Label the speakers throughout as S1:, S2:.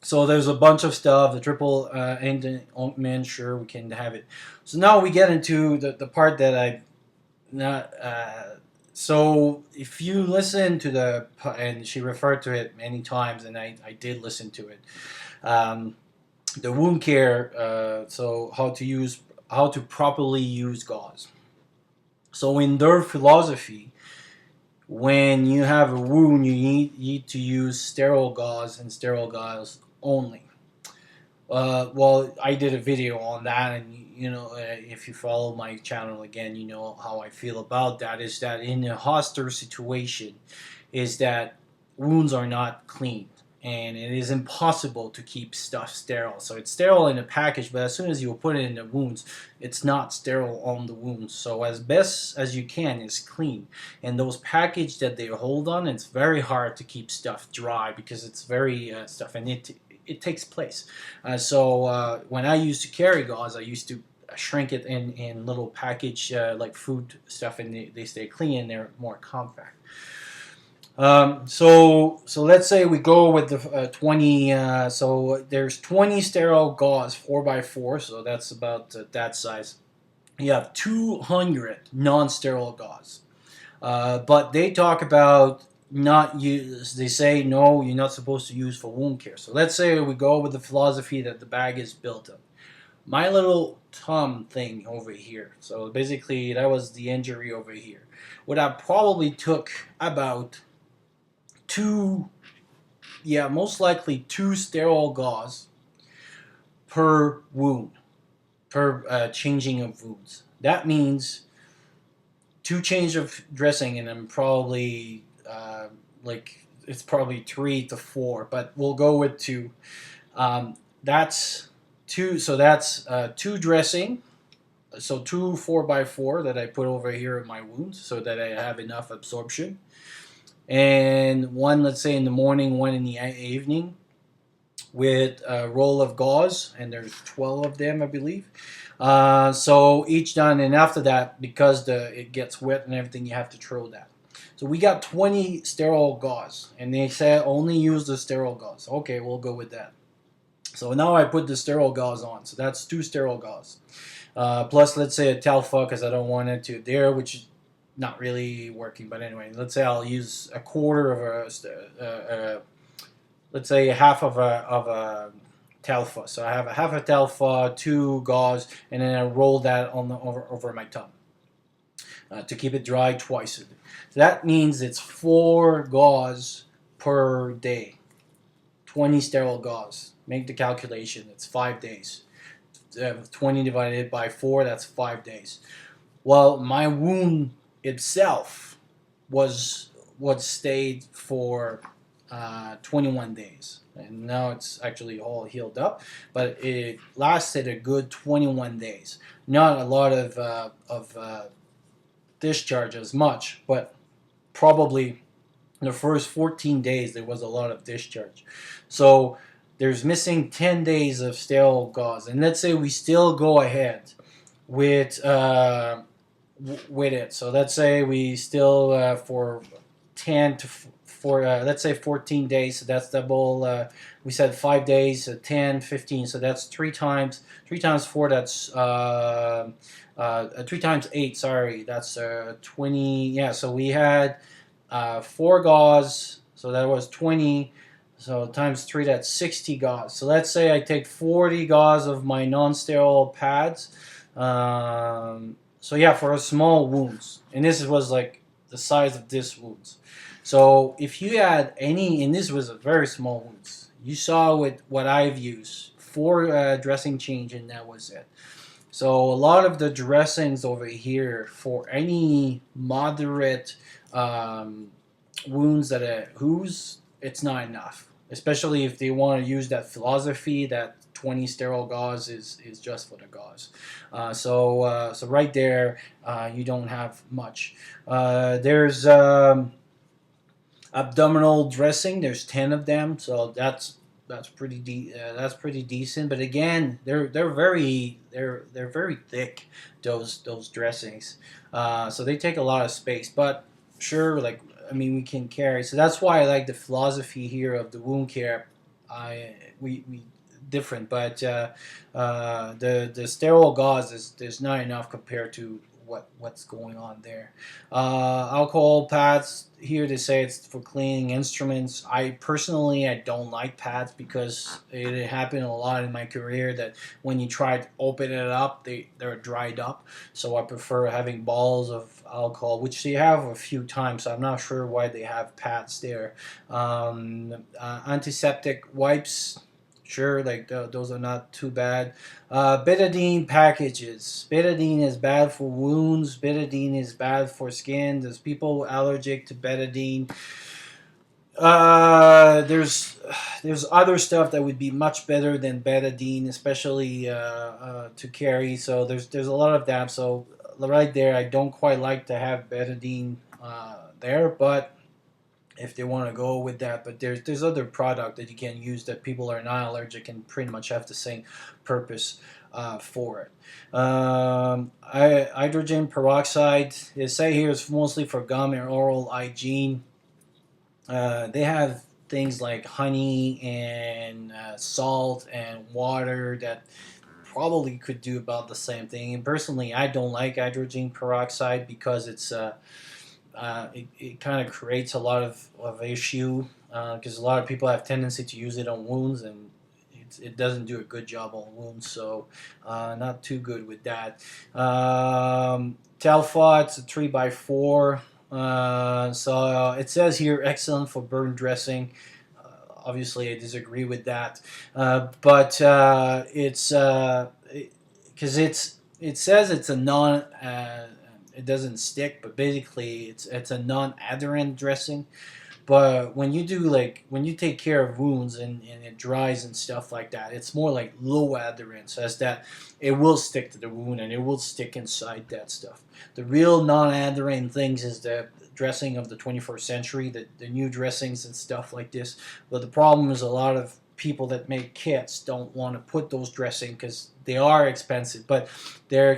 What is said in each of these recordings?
S1: So there's a bunch of stuff. The triple ending ointment, sure, we can have it. So now we get into the part that I not. So if you listen to and she referred to it many times, and I did listen to it. Um, the wound care. So how to properly use gauze. So in their philosophy, when you have a wound, you need to use sterile gauze and sterile gauze only. Well, I did a video on that, and if you follow my channel again, you know how I feel about that. Is that in a hospital situation, is that wounds are not clean, and it is impossible to keep stuff sterile. So it's sterile in a package, but as soon as you put it in the wounds, it's not sterile on the wounds. So as best as you can is clean, and those package that they hold on, it's very hard to keep stuff dry because it's very stuff, and it takes place. So when I used to carry gauze, I used to shrink it in little package like food stuff, and they stay clean and they're more compact. So let's say we go with the 20. So there's 20 sterile gauze 4x4, so that's about that size. You have 200 non-sterile gauze. But they talk about not use. They say no, you're not supposed to use for wound care. So let's say we go with the philosophy that the bag is built up. My little thumb thing over here. So basically, that was the injury over here. What I probably took about two, yeah, most likely two sterile gauze per wound, per changing of wounds. That means two change of dressing, and I'm probably like it's probably 3 to 4, but we'll go with two. That's two. So that's two dressing. So two 4x4 that I put over here in my wounds, so that I have enough absorption. And one, let's say in the morning, one in the evening, with a roll of gauze, and there's 12 of them, I believe. So each done, and after that, because it gets wet and everything, you have to throw that. So we got 20 sterile gauze, and they said only use the sterile gauze. Okay, we'll go with that. So now I put the sterile gauze on. So that's two sterile gauze. Plus, let's say a Telfa, because I don't want it to there, which is not really working. But anyway, let's say I'll use a quarter of let's say half of a Telfa. So I have a half a Telfa, two gauze, and then I roll that over my tongue to keep it dry twice. So that means it's 4 gauze per day. 20 sterile gauze. Make the calculation. It's 5 days. 20 divided by 4, that's 5 days. Well, my wound itself was what stayed for 21 days, and now it's actually all healed up. But it lasted a good 21 days. Not a lot of discharge as much, but probably in the first 14 days there was a lot of discharge. So there's missing 10 days of sterile gauze, and let's say we still go ahead with it. So let's say we still for 10 to for let's say 14 days. So that's double. We said 5 days, so 10, 15. So that's 3 times 4. That's 3 times 8. Sorry, that's 20. Yeah. So we had 4 gauze. So that was 20. So times 3, that's 60 gauze. So let's say I take 40 gauze of my non-sterile pads. So yeah, for a small wounds, and this was like the size of this wounds. So if you had any, and this was a very small wounds, you saw with what I've used, 4 dressing change, and that was it. So a lot of the dressings over here for any moderate wounds it's not enough. Especially if they want to use that philosophy that 20 sterile gauze is just for the gauze. So right there, you don't have much. There's abdominal dressing. There's 10 of them, so that's pretty decent. But again, they're very thick. Those dressings, so they take a lot of space. But sure, like I mean, we can carry. So that's why I like the philosophy here of the wound care. we different, but the sterile gauze is there's not enough compared to what's going on there. Alcohol pads here they say it's for cleaning instruments. I personally I don't like pads because it happened a lot in my career that when you try to open it up they're dried up. So I prefer having balls of alcohol, which they have a few times. So I'm not sure why they have pads there. Antiseptic wipes. Sure, like those are not too bad. Betadine packages. Betadine is bad for wounds. Betadine is bad for skin. There's people allergic to betadine. There's other stuff that would be much better than betadine, especially to carry. So there's a lot of that. So right there, I don't quite like to have betadine there, but if they want to go with that. But there's other product that you can use that people are not allergic and pretty much have the same purpose for it. Hydrogen peroxide, they say here it's mostly for gum and oral hygiene. They have things like honey and salt and water that probably could do about the same thing. And personally, I don't like hydrogen peroxide because it kind of creates a lot of issue because a lot of people have tendency to use it on wounds and it doesn't do a good job on wounds, so not too good with that. Telfa, it's a 3x4. So it says here excellent for burn dressing. Obviously, I disagree with that, but it's because it says it's a non. It doesn't stick, but basically it's a non-adherent dressing. But when you do like when you take care of wounds and it dries and stuff like that, it's more like low adherence, as that it will stick to the wound and it will stick inside that stuff. The real non-adherent things is the dressing of the 21st century, the new dressings and stuff like this. But the problem is a lot of people that make kits don't want to put those dressing because they are expensive, but they're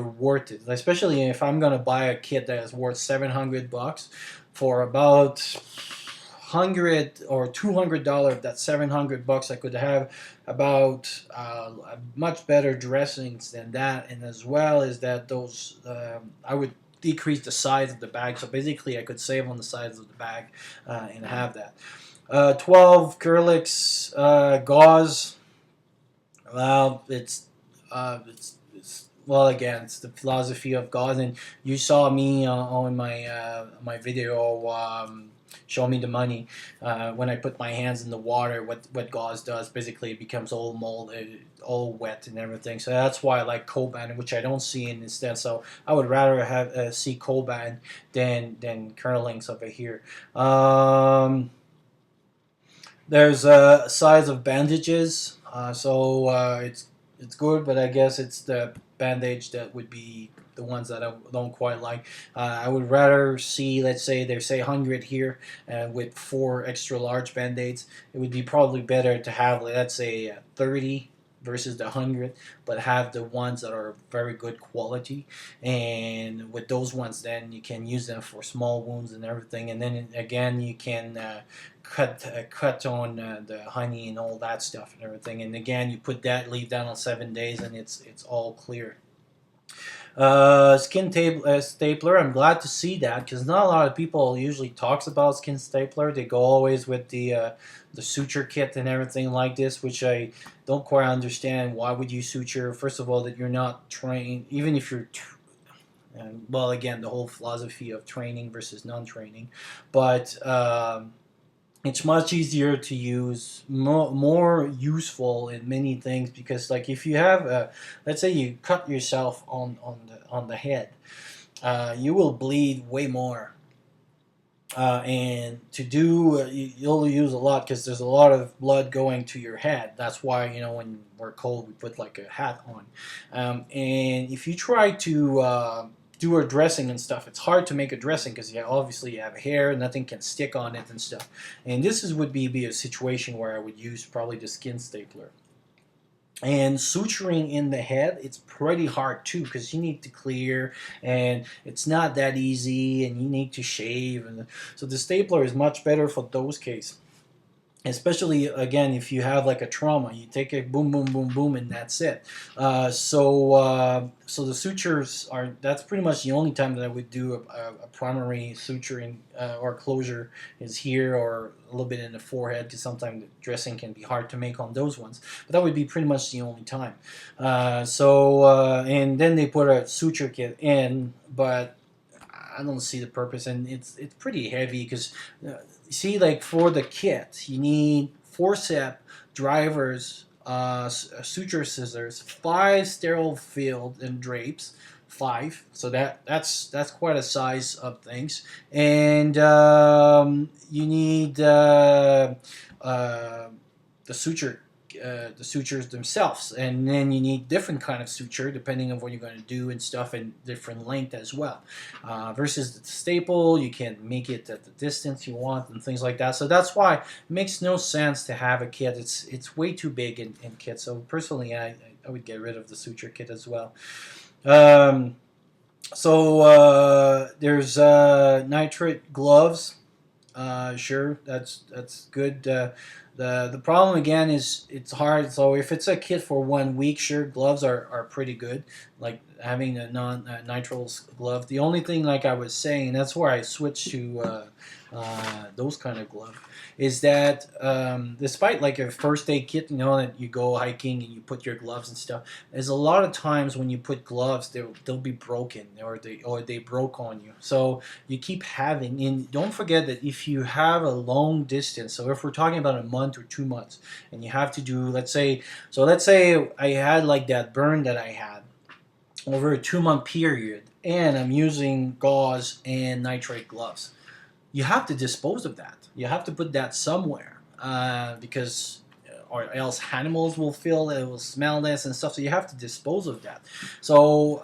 S1: worth it. Especially if I'm gonna buy a kit that is worth $700 for about $100 or $200 of that $700, I could have about much better dressings than that, and as well as that those I would decrease the size of the bag. So basically, I could save on the size of the bag and have that. 12 Kerlix gauze. Well, it's well again, it's the philosophy of God, and you saw me on my video. Show me the money. When I put my hands in the water, what gauze does basically it becomes all mold, all wet and everything. So that's why I like Coban, which I don't see in instead. So I would rather have see Coban than Curlings over here. There's a size of bandages, so it's good, but I guess it's the bandage that would be the ones that I don't quite like. I would rather see, let's say they say 100 here, with 4 extra large band-aids. It would be probably better to have, let's say, 30 versus the 100, but have the ones that are very good quality. And with those ones, then you can use them for small wounds and everything. And then again, you can cut on the honey and all that stuff and everything. And again, you put that, leave that on 7 days, and it's all clear. Stapler. I'm glad to see that because not a lot of people usually talks about skin stapler. They go always with the suture kit and everything like this, which I don't quite understand. Why would you suture? First of all, that you're not trained, even if you're. Well, again, the whole philosophy of training versus non-training, but it's much easier to use, more useful in many things because, like, if you have let's say you cut yourself on the head, you will bleed way more. And to do, you'll use a lot because there's a lot of blood going to your head. That's why when we're cold, we put like a hat on. And if you try to do a dressing and stuff, it's hard to make a dressing because obviously you have hair, nothing can stick on it and stuff. And this would be a situation where I would use probably the skin stapler. And suturing in the head, it's pretty hard too because you need to clear, and it's not that easy, and you need to shave, and so the stapler is much better for those cases. especially again if you have like a trauma, you take it boom boom boom boom and that's it. So the sutures are, that's pretty much the only time that I would do a primary suturing or closure is here or a little bit in the forehead, because sometimes the dressing can be hard to make on those ones, but that would be pretty much the only time. And then they put a suture kit in, but I don't see the purpose, and it's pretty heavy because see, like for the kit, you need forceps, drivers, suture scissors, 5 sterile field and drapes, 5. So that's quite a size of things, and you need the suture. The sutures themselves, and then you need different kind of suture depending on what you're going to do and stuff, and different length as well. Versus the staple, you can make it at the distance you want and things like that. So that's why it makes no sense to have a kit. It's way too big in kit. So personally, I would get rid of the suture kit as well. Um, there's nitrate gloves. Sure, that's good. The problem again is it's hard. So if it's a kit for 1 week, sure, gloves are pretty good. Like having a non nitrous glove. The only thing, like I was saying, that's where I switched to those kind of gloves, is that despite like a first aid kit, that you go hiking and you put your gloves and stuff, there's a lot of times when you put gloves, they'll be broken, or they broke on you. So you keep having, and don't forget that if you have a long distance, so if we're talking about a month or 2 months, and you have to do, let's say I had like that burn that I had over a 2 month period, and I'm using gauze and nitrate gloves, you have to dispose of that. You have to put that somewhere, because or else animals will feel it, will smell this and stuff. So you have to dispose of that. So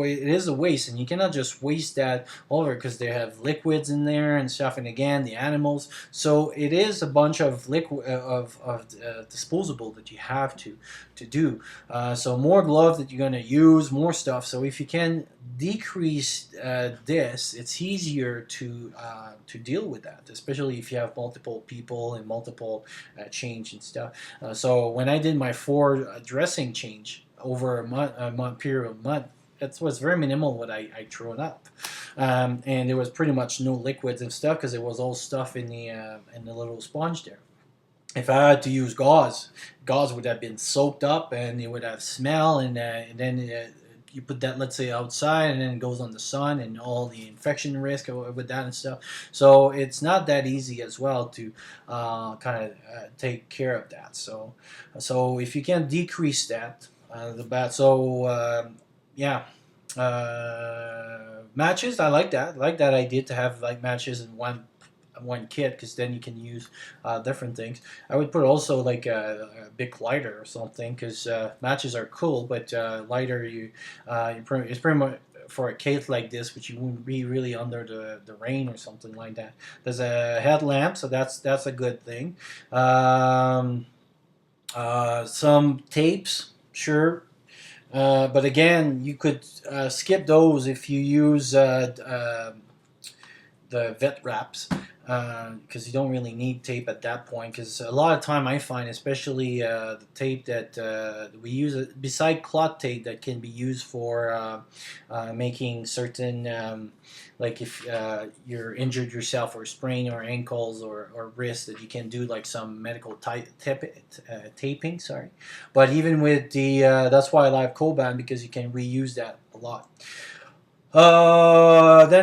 S1: it is a waste, and you cannot just waste that over, because they have liquids in there and stuff. And again, the animals. So it is a bunch of liquid of disposable that you have to do. So more gloves that you're going to use, more stuff. So if you can decrease this, it's easier to deal with that, especially if you have multiple people and multiple change and stuff. So when I did my 4 dressing change over a month period of a month, it was very minimal what I thrown up, and there was pretty much no liquids and stuff, because it was all stuff in the little sponge there. If I had to use gauze would have been soaked up, and it would have smell, and then you put that, let's say, outside, and then it goes on the sun, and all the infection risk with that and stuff. So it's not that easy as well to kind of take care of that. So if you can decrease that, the bad. Yeah. Matches, I like that. I like that idea to have like matches in one kit, because then you can use different things. I would put also like a big lighter or something, because matches are cool, but lighter it's pretty much for a kit like this, which you wouldn't be really under the rain or something like that. There's a headlamp, so that's a good thing. Some tapes, sure. But again, you could skip those if you use the vet wraps, because you don't really need tape at that point, because a lot of time I find, especially the tape that we use beside cloth tape, that can be used for making certain like if you're injured yourself or sprain your ankles or wrists, that you can do like some medical taping, sorry. But even with the that's why I like Coban, because you can reuse that a lot. Then